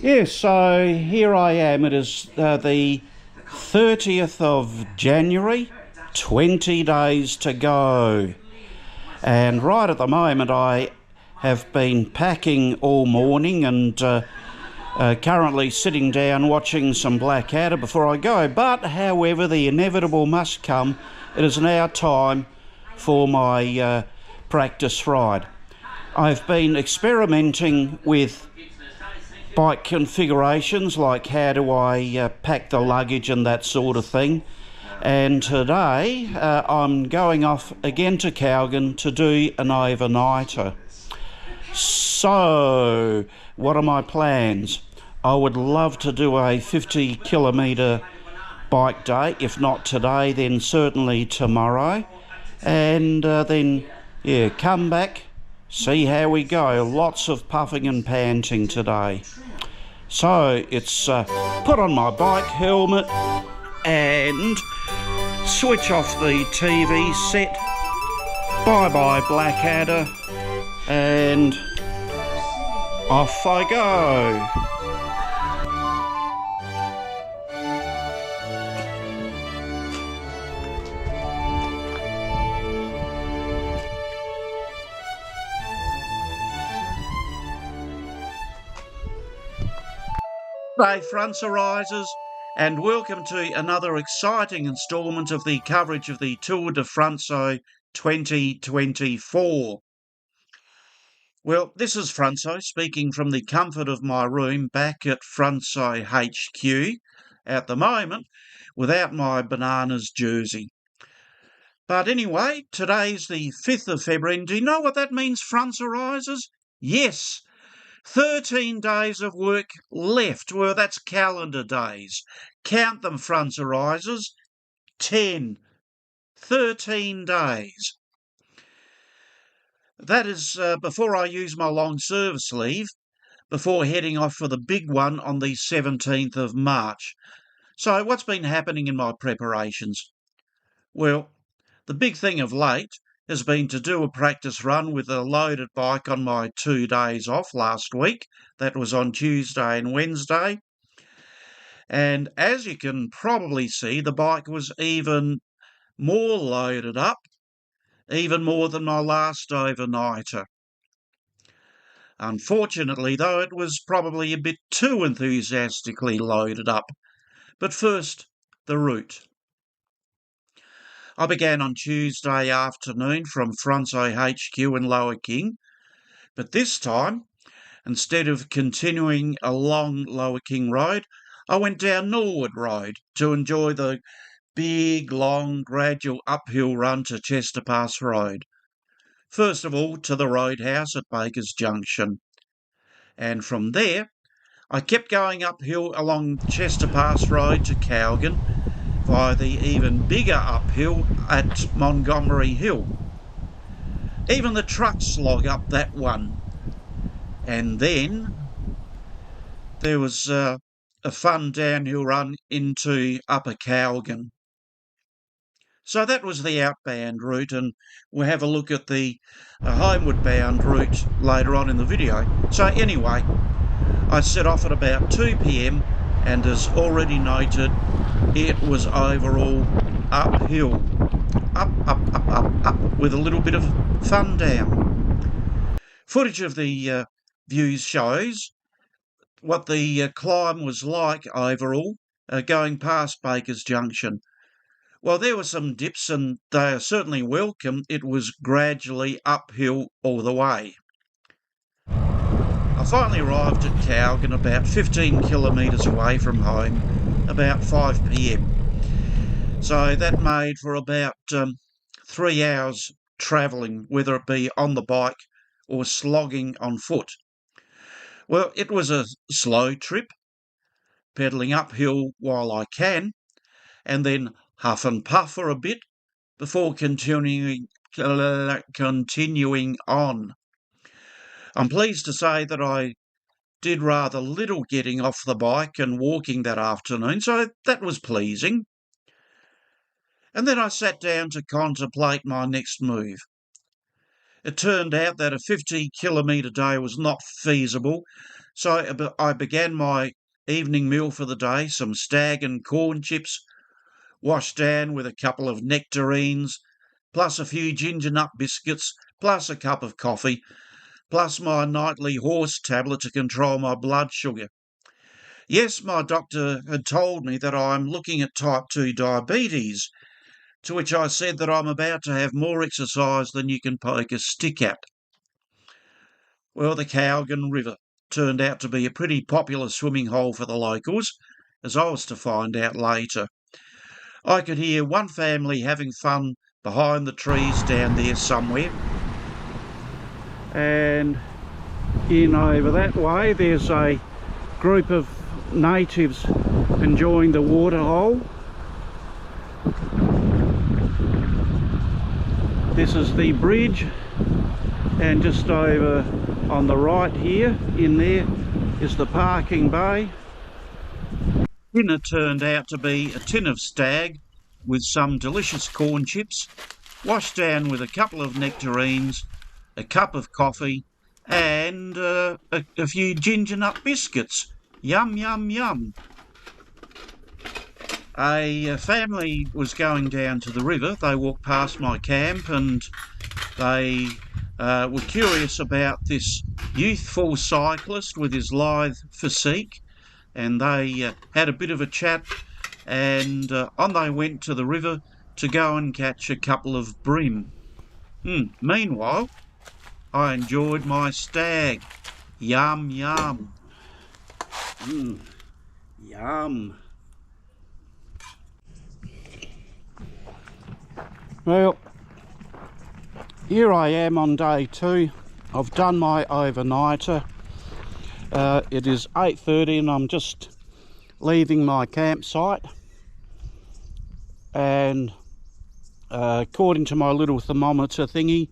Yes, so here I am. It is the 30th of January, 20 days to go. And right at the moment I have been packing all morning and currently sitting down watching some Blackadder before I go. But, however, the inevitable must come. It is now time for my practice ride. I've been experimenting with bike configurations, like how do I pack the luggage and that sort of thing. And today I'm going off again to Calgary to do an overnighter. So what are my plans? I would love to do a 50 kilometre bike day. If not today, then certainly tomorrow. And then come back, see how we go. Lots of puffing and panting today. So it's put on my bike helmet and switch off the TV set. Bye-bye Blackadder, and off I go. G'day Franzo risers, and welcome to another exciting instalment of the coverage of the Tour de Franzo 2024. Well, this is Franzo speaking from the comfort of my room back at Franzo HQ at the moment, without my bananas jersey. But anyway, today's the 5th of February, and do you know what that means, Franzo risers? Yes! 13 days of work left. Well, that's calendar days. Count them, Franzo risers. 10. 13 days. That is before I use my long service leave, before heading off for the big one on the 17th of March. So what's been happening in my preparations? Well, the big thing of late has been to do a practice run with a loaded bike on my 2 days off last week. That was on Tuesday and Wednesday. And as you can probably see, the bike was even more loaded up, even more than my last overnighter. Unfortunately, though, it was probably a bit too enthusiastically loaded up. But first, the route. I began on Tuesday afternoon from Franzo HQ in Lower King, but this time, instead of continuing along Lower King Road, I went down Norwood Road to enjoy the big, long, gradual uphill run to Chester Pass Road. First of all, to the roadhouse at Baker's Junction. And from there, I kept going uphill along Chester Pass Road to Calgary, via the even bigger uphill at Montgomery Hill. Even the trucks slog up that one. And then there was a fun downhill run into Upper Calgary. So that was the outbound route, and we'll have a look at the homeward bound route later on in the video. So anyway, I set off at about 2 p.m, and as already noted, it was overall uphill. Up, with a little bit of fun down. Footage of the views shows what the climb was like overall, going past Baker's Junction. Well, there were some dips, and they are certainly welcome. It was gradually uphill all the way. I finally arrived at Calgary about 15 kilometres away from home, about 5 p.m. So that made for about 3 hours travelling, whether it be on the bike or slogging on foot. Well, it was a slow trip, pedalling uphill while I can, and then huff and puff for a bit before continuing on. I'm pleased to say that I did rather little getting off the bike and walking that afternoon, so that was pleasing. And then I sat down to contemplate my next move. It turned out that a 50 kilometre day was not feasible, So I began my evening meal for the day, some stag and corn chips, washed down with a couple of nectarines, plus a few ginger nut biscuits, plus a cup of coffee, plus my nightly horse tablet to control my blood sugar. Yes, my doctor had told me that I'm looking at type 2 diabetes, to which I said that I'm about to have more exercise than you can poke a stick at. Well, the Cowgan River turned out to be a pretty popular swimming hole for the locals, as I was to find out later. I could hear one family having fun behind the trees down there somewhere. And in over that way, there's a group of natives enjoying the water hole. This is the bridge, and just over on the right here, in there, is the parking bay. Dinner turned out to be a tin of stag with some delicious corn chips, washed down with a couple of nectarines, a cup of coffee, and a few ginger nut biscuits. Yum, yum, yum. A family was going down to the river. They walked past my camp and they were curious about this youthful cyclist with his lithe physique, and they had a bit of a chat, and on they went to the river to go and catch a couple of bream. Meanwhile, I enjoyed my stag. Yum, yum. Yum. Well, here I am on day 2. I've done my overnighter. It is 8:30 and I'm just leaving my campsite. And according to my little thermometer thingy,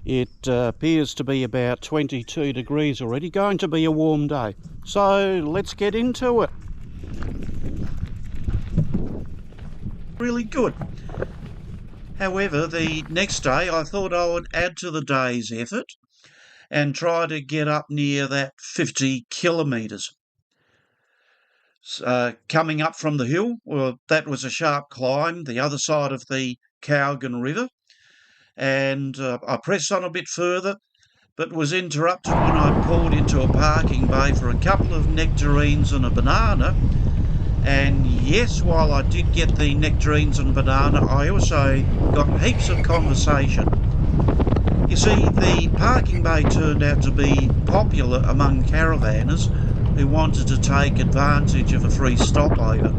it appears to be about 22 degrees already. Going to be a warm day. So let's get into it. Really good. However, the next day I thought I would add to the day's effort and try to get up near that 50 kilometres. Coming up from the hill, well, that was a sharp climb, the other side of the Cowgan River, and I pressed on a bit further, but was interrupted when I pulled into a parking bay for a couple of nectarines and a banana. And yes, while I did get the nectarines and banana, I also got heaps of conversation. You see, the parking bay turned out to be popular among caravanners who wanted to take advantage of a free stopover.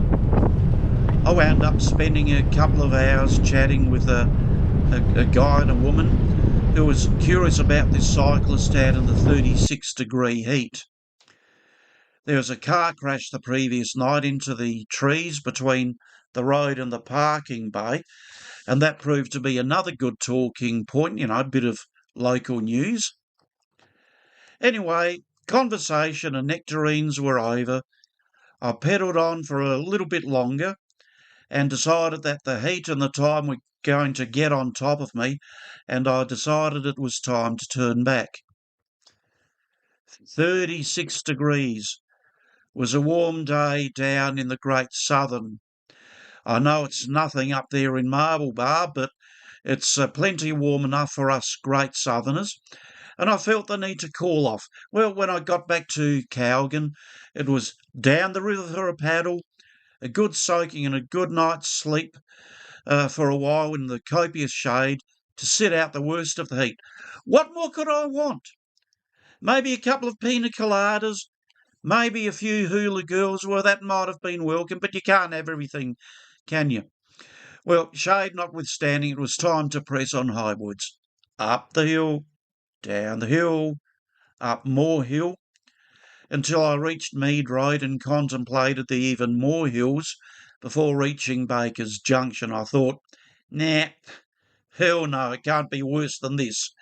I wound up spending a couple of hours chatting with a guy and a woman who was curious about this cyclist out in the 36-degree heat. There was a car crash the previous night into the trees between the road and the parking bay, and that proved to be another good talking point, a bit of local news. Anyway, conversation and nectarines were over. I pedalled on for a little bit longer and decided that the heat and the time were going to get on top of me, and I decided it was time to turn back. 36 degrees. Was a warm day down in the Great Southern. I know it's nothing up there in Marble Bar, but it's plenty warm enough for us Great Southerners, and I felt the need to cool off. Well, when I got back to Cowgan, it was down the river for a paddle, a good soaking and a good night's sleep for a while in the copious shade to sit out the worst of the heat. What more could I want? Maybe a couple of pina coladas, maybe a few hula girls. Well, that might have been welcome, but you can't have everything, can you? Well, shade notwithstanding, it was time to press on highwards. Up the hill, down the hill, up more hill, until I reached Mead Road and contemplated the even more hills before reaching Baker's Junction. I thought, nah, hell no, it can't be worse than this.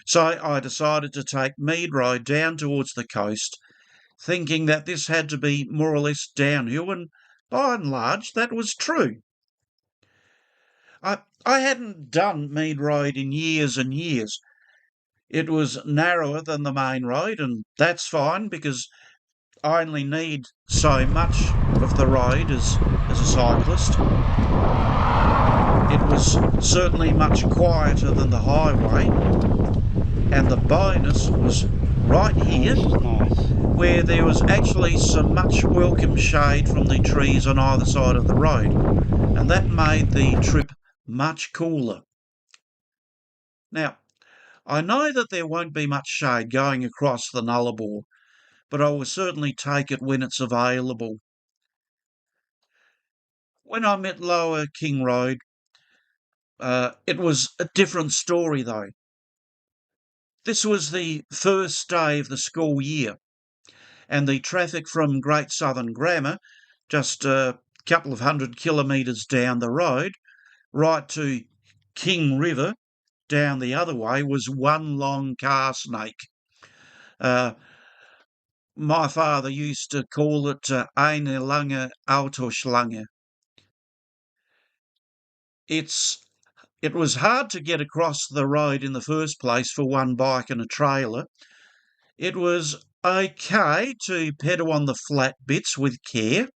So I decided to take Mead Road down towards the coast, thinking that this had to be more or less downhill, and by and large that was true. I hadn't done Mead Road in years and years. It was narrower than the main road, and that's fine because I only need so much of the road as a cyclist. It was certainly much quieter than the highway, and the bonus was right here, where there was actually some much welcome shade from the trees on either side of the road, and that made the trip much cooler. Now, I know that there won't be much shade going across the Nullarbor, but I will certainly take it when it's available. When I'm at Lower King Road, it was a different story though. This was the first day of the school year, and the traffic from Great Southern Grammar, just a couple of 100 kilometres down the road, right to King River down the other way, was one long car snake. My father used to call it eine lange Autoschlange. It was hard to get across the road in the first place for one bike and a trailer. It was okay to pedal on the flat bits with care,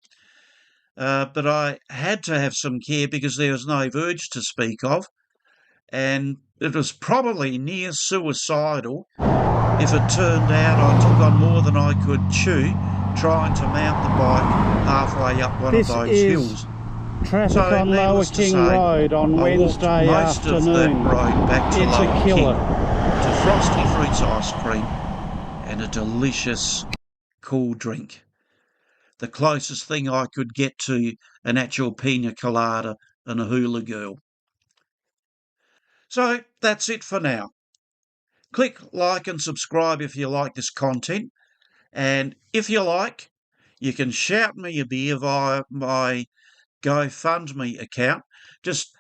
but I had to have some care because there was no verge to speak of, and it was probably near suicidal if it turned out I took on more than I could chew trying to mount the bike halfway up one of those hills. Traffic on Lower King Road on Wednesday afternoon. Most of that road back to It's Lower a killer. King, to Frosty Fruits ice cream and a delicious cool drink. The closest thing I could get to an actual pina colada and a hula girl. So that's it for now. Click like and subscribe if you like this content, and if you like, you can shout me a beer via my GoFundMe account. Just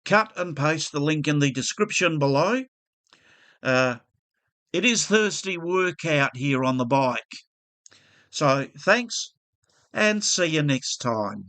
cut and paste the link in the description below. It is thirsty work out here on the bike. So thanks, and see you next time.